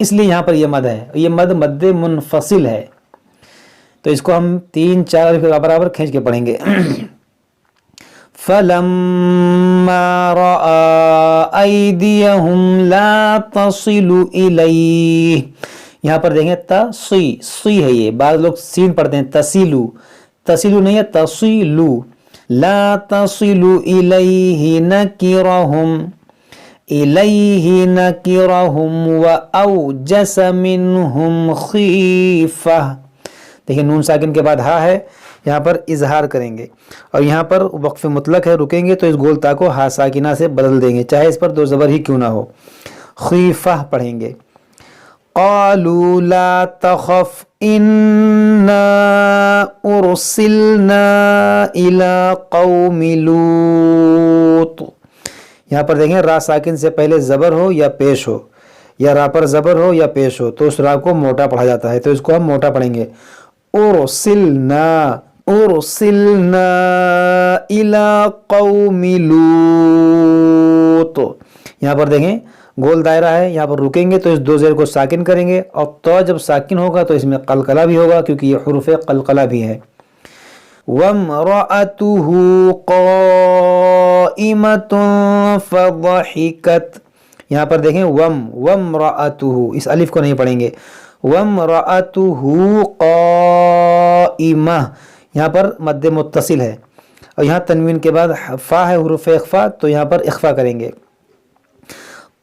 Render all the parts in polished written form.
اس لیے یہاں پر یہ مد ہے, یہ مد مد منفصل ہے. تو اس کو ہم 3-4 الف کے برابر کھینچ کے پڑھیں گے. فَلَمَّا رَأَى أَيْدِيَهُمْ لَا تَصِلُ إِلَيْهِ. یہاں پر دیکھیں سی ہے, یہ بعض لوگ سین پڑھتے ہیں, تسیلو نہیں ہے, تصیلو. لا تصل إليه نكرهم إليه نكرهم وأوجس منهم خيفة. دیکھیں نون ساکن کے بعد ہا ہے, یہاں پر اظہار کریں گے, اور یہاں پر وقف مطلق ہے, رکیں گے تو اس گول تا کو ہا ساکنہ سے بدل دیں گے, چاہے اس پر 2 زبر ہی کیوں نہ ہو. خیفہ پڑھیں گے. قالوا لا تخف إنا أرسلنا إلى قوم لوط. یہاں پر دیکھیں را ساکن سے پہلے زبر ہو یا پیش ہو, یا را پر زبر ہو یا پیش ہو, تو اس را کو موٹا پڑھا جاتا ہے, تو اس کو ہم موٹا پڑھیں گے. أرسلنا إلى قوم لوط. یہاں پر دیکھیں گول دائرہ ہے, یہاں پر رکیں گے تو اس 2 زیر کو ساکن کریں گے, اور تو جب ساکن ہوگا تو اس میں قلقلہ بھی ہوگا, کیونکہ یہ حروف قلقلہ بھی ہے. وَامْرَأَتُهُ قَائِمَةٌ فَضَحِكَتْ. یہاں پر دیکھیں وَامْرَأَتُهُ, اس الف کو نہیں پڑھیں گے. وَامْرَأَتُهُ قَائِمَةٌ, یہاں پر مد متصل ہے, اور یہاں تنوین کے بعد فا ہے حروف اخفا, تو یہاں پر اخفا کریں گے.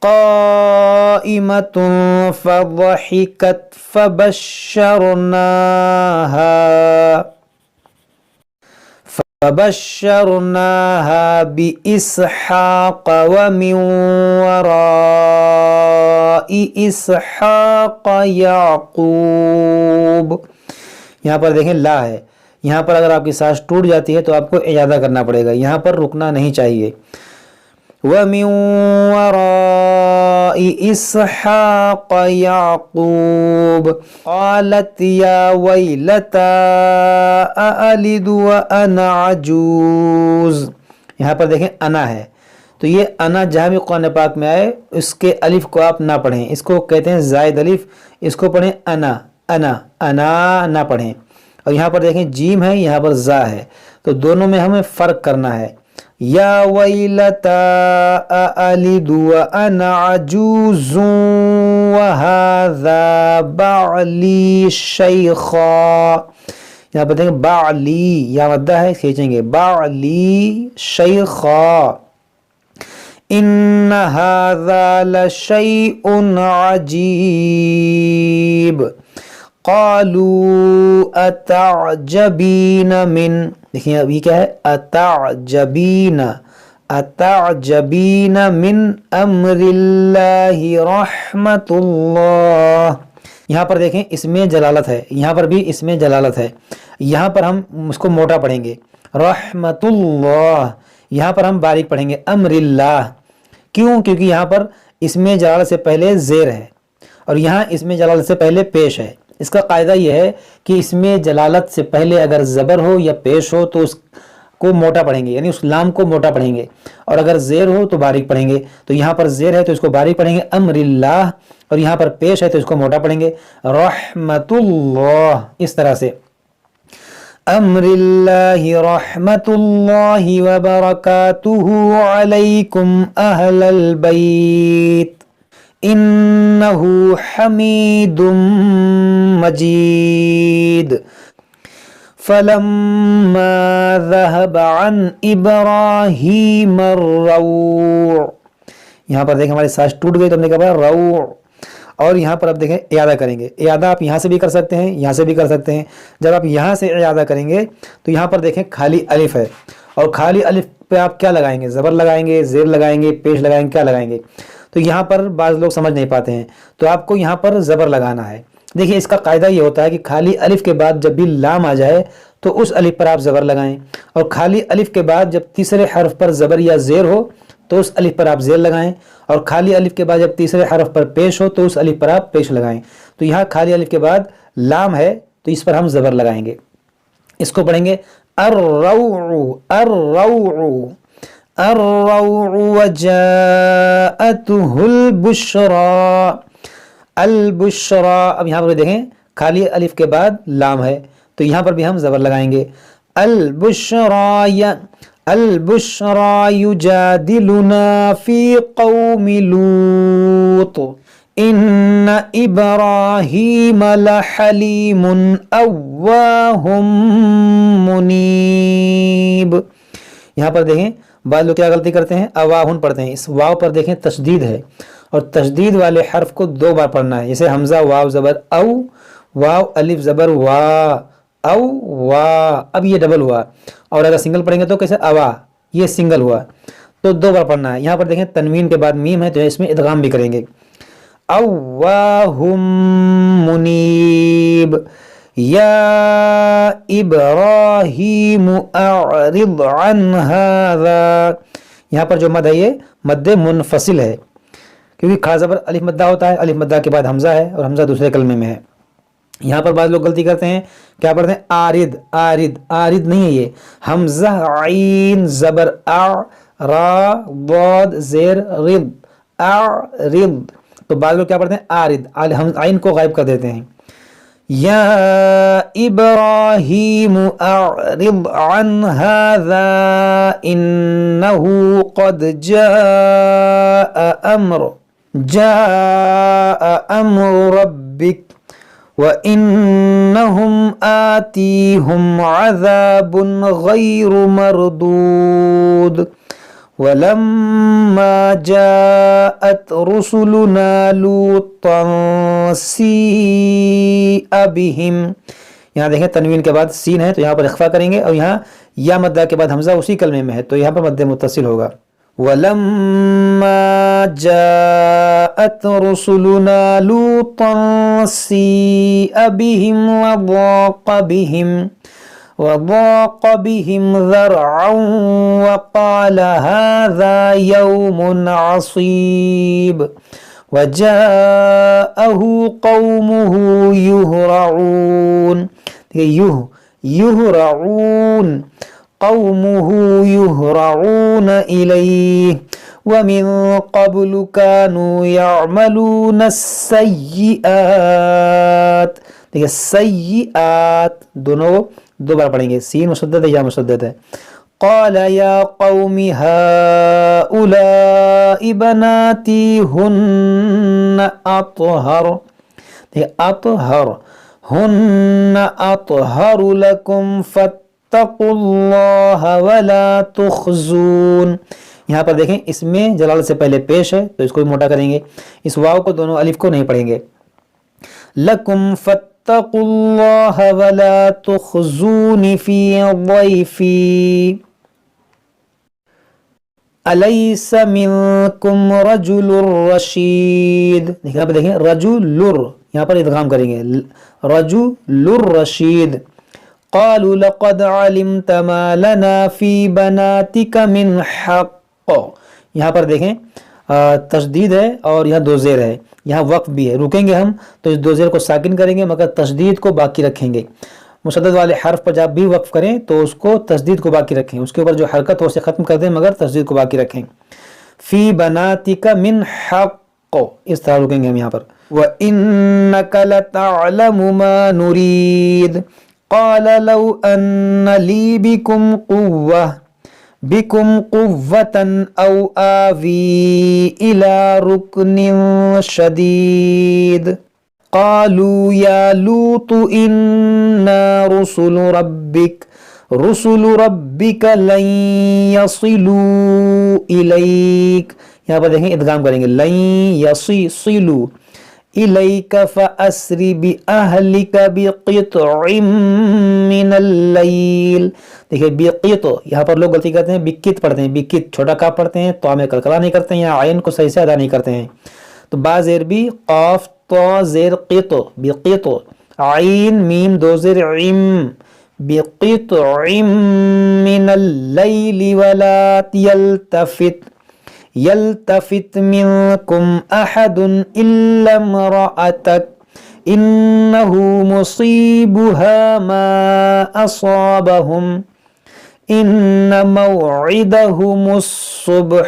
قائمة فضحكت فبشرناها بإسحاق ومن وراء إسحاق يعقوب. یہاں پر دیکھیں لا ہے, یہاں پر اگر آپ کی سانس ٹوٹ جاتی ہے تو آپ کو اعادہ کرنا پڑے گا, یہاں پر رکنا نہیں چاہیے. وَمِن وَرَاءِ إِسْحَاقَ يَعْقُوبَ قَالَتْ يَا وَيْلَتَا أَأَلِدُ وَأَنَا عَجُوزٌ. یہاں پر دیکھیں انا ہے, تو یہ انا جہاں بھی قرآن پاک میں آئے اس کے الف کو آپ نہ پڑھیں, اس کو کہتے ہیں زائد الف, اس کو پڑھیں انا نہ پڑھیں. اور یہاں پر دیکھیں جیم ہے, یہاں پر زا ہے, تو دونوں میں ہمیں فرق کرنا ہے. یا ویلتا أألد وأنا عجوز وهذا بعلی شیخا. یہاں پر دیکھیں بعلی, یا مدہ ہے, کھینچیں گے بعلی شیخا. ان هذا لشیء عجیب. قالوا اتعجبین من, دیکھیں ابھی کیا ہے, اتعجبین من امر اللہ رحمت اللہ. یہاں پر دیکھیں اس میں جلالت ہے, یہاں پر بھی اس میں جلالت ہے, یہاں پر ہم اس کو موٹا پڑھیں گے. رحمت اللہ, یہاں پر ہم باریک پڑھیں گے. امر اللہ, کیوں؟ کیونکہ یہاں پر اس میں جلالت سے پہلے زیر ہے, اور یہاں اس میں جلالت سے پہلے پیش ہے. اس کا قاعدہ یہ ہے کہ اس میں جلالت سے پہلے اگر زبر ہو یا پیش ہو تو اس کو موٹا پڑھیں گے, یعنی اس لام کو موٹا پڑھیں گے, اور اگر زیر ہو تو باریک پڑھیں گے. تو یہاں پر زیر ہے تو اس کو باریک پڑھیں گے امر اللہ, اور یہاں پر پیش ہے تو اس کو موٹا پڑھیں گے رحمت اللہ. اس طرح سے امر اللہ رحمت اللہ وبرکاتہ علیکم اہل البیت انہ حمید مجید. فلما ذهب عن ابراہیم الروع. یہاں پر دیکھیں ہماری سانس ٹوٹ گئی تو ہم نے کہا روع, اور یہاں پر اب دیکھیں اعادہ کریں گے. اعادہ آپ یہاں سے بھی کر سکتے ہیں, یہاں سے بھی کر سکتے ہیں. جب آپ یہاں سے اعادہ کریں گے تو یہاں پر دیکھیں خالی الف ہے, اور خالی الف پہ آپ کیا لگائیں گے؟ زبر لگائیں گے, زیر لگائیں گے, پیش لگائیں گے, کیا لگائیں گے؟ تو یہاں پر بعض لوگ سمجھ نہیں پاتے ہیں, تو آپ کو یہاں پر زبر لگانا ہے. دیکھیں اس کا قاعدہ یہ ہوتا ہے کہ خالی الف کے بعد جب بھی لام آ جائے تو اس الف پر آپ زبر لگائیں, اور خالی الف کے بعد جب تیسرے حرف پر زبر یا زیر ہو تو اس الف پر آپ زیر لگائیں, اور خالی الف کے بعد جب تیسرے حرف پر پیش ہو تو اس الف پر آپ پیش لگائیں. تو یہاں خالی الف کے بعد لام ہے تو اس پر ہم زبر لگائیں گے. اس کو پڑھیں گے الروع وجاءته البشرى. البشرا، اب یہاں پر دیکھیں خالی الف کے بعد لام ہے تو یہاں پر بھی ہم زبر لگائیں گے. البشرا البشرا یجادلنا فی قوم لوط ان ابراہیم لحلیم اواہ منیب. یہاں پر دیکھیں بعض لوگ کیا غلطی کرتے ہیں، اواہن پڑھتے ہیں. اس واو پر دیکھیں تشدید ہے اور تشدید والے حرف کو 2 بار پڑھنا ہے. جیسے حمزہ واو زبر او، واو الف زبر وا، او وا. اب یہ ڈبل ہوا، اور اگر سنگل پڑھیں گے تو کیسے اوا، یہ سنگل ہوا تو 2 بار پڑھنا ہے. یہاں پر دیکھیں تنوین کے بعد میم ہے تو اس میں ادغام بھی کریں گے. اواہم منیب یا ابراہیم اعرض عن ھذا. یہاں پر جو مد ہے یہ مد منفصل ہے کیونکہ کھڑا زبر الف مدہ ہوتا ہے، الف مدہ کے بعد حمزہ ہے اور حمزہ دوسرے کلمے میں ہے. یہاں پر بعض لوگ غلطی کرتے ہیں، کیا پڑھتے ہیں آرد، آرد آرد نہیں ہے یہ، حمزہ عین زبر ا، را ضاد زیر رد، اعرض. تو بعض لوگ کیا پڑھتے ہیں آرد، عین کو غائب کر دیتے ہیں. یا ابراہیم اعرض عن ھذا انہ قد جاء امر ربک وَإِنَّهُمْ آتِيهُمْ عَذَابٌ غَيْرُ مَرْدُودٍ وَلَمَّا جَاءَتْ رُسُلُنَا لُوطًا سِيءَ بِهِمْ. یہاں دیکھیں تنوین کے بعد سین ہے تو یہاں پر اخفا کریں گے، اور یہاں یا مدہ کے بعد حمزہ اسی کلمے میں ہے تو یہاں پر مد متصل ہوگا. وَلَمَّا جَاءَتْ رُسُلُنَا لُوطًا سِيءَ بِهِمْ وَضَاقَ بِهِمْ ذَرْعًا وَقَالَ هَذَا يَوْمٌ عَصِيبٌ وَجَاءَهُ قَوْمُهُ يُهْرَعُونَ قومه يهرعون إليه ومن قبل كانوا يعملون السيئات. دیکھیں سیئات دونوں 2 بار پڑھیں گے، سین مشدد ہے یا مشدد ہے. قال يا قوم هؤلاء بناتي هن أطهر لكم اتقوا اللہ ولا تخزون. یہاں پر دیکھیں اس میں جلال سے پہلے پیش ہے تو اس کو بھی موٹا کریں گے، اس واو کو دونوں الف کو نہیں پڑھیں گے. لکم فاتقوا اللہ ولا تخزون فی ضیفی الیس منکم رجل رشید. دیکھیں رجل، یہاں پر ادغام کریں گے رجل رشید. قالوا لقد علمت ما لنا في بناتك من حق. یہاں پر دیکھیں تشدید ہے اور یہاں 2 زیر ہے، یہاں وقف بھی ہے. رکیں گے ہم تو اس 2 زیر کو ساکن کریں گے مگر تشدید کو باقی رکھیں گے. مشدد والے حرف پر جب بھی وقف کریں تو اس کو تشدید کو باقی رکھیں، اس کے اوپر جو حرکت ہو اسے ختم کر دیں مگر تشدید کو باقی رکھیں. فی بناتک من حق، اس طرح رکیں گے ہم یہاں پر. وَإِنَّكَ لَتَعْلَمُ مَا نُرِيدُ قال لو ان لی بکم قوة او آوی الى رکن شدید. قالوا یا لوط انا رسل ربک لن یصلوا الیک. یہاں پر دیکھیں ادغام کریں گے لن یصلوا الیک فاسر باہلک بقطع من اللیل. دیکھیں بقطع، یہاں پر لوگ غلطی کرتے ہیں بقط پڑھتے ہیں، بقط چھوٹا کاف پڑھتے ہیں تو میں کلکلا نہیں کرتے ہیں یا عین کو صحیح سے ادا نہیں کرتے ہیں. تو با زیر بھی قاف طا زیر قط بقط، عین میم 2 زیر عم بقطع من اللیل ولا یلتفت منکم احد الا امرأتک انه مصیبها ما اصابهم ان موعدهم الصبح.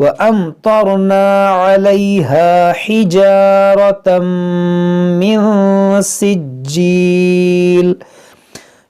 وأمطرنا عليها حجارة من سجيل।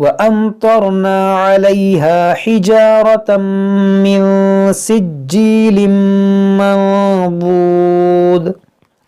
وأمطرنا عليها حجارة من سجيل منضود।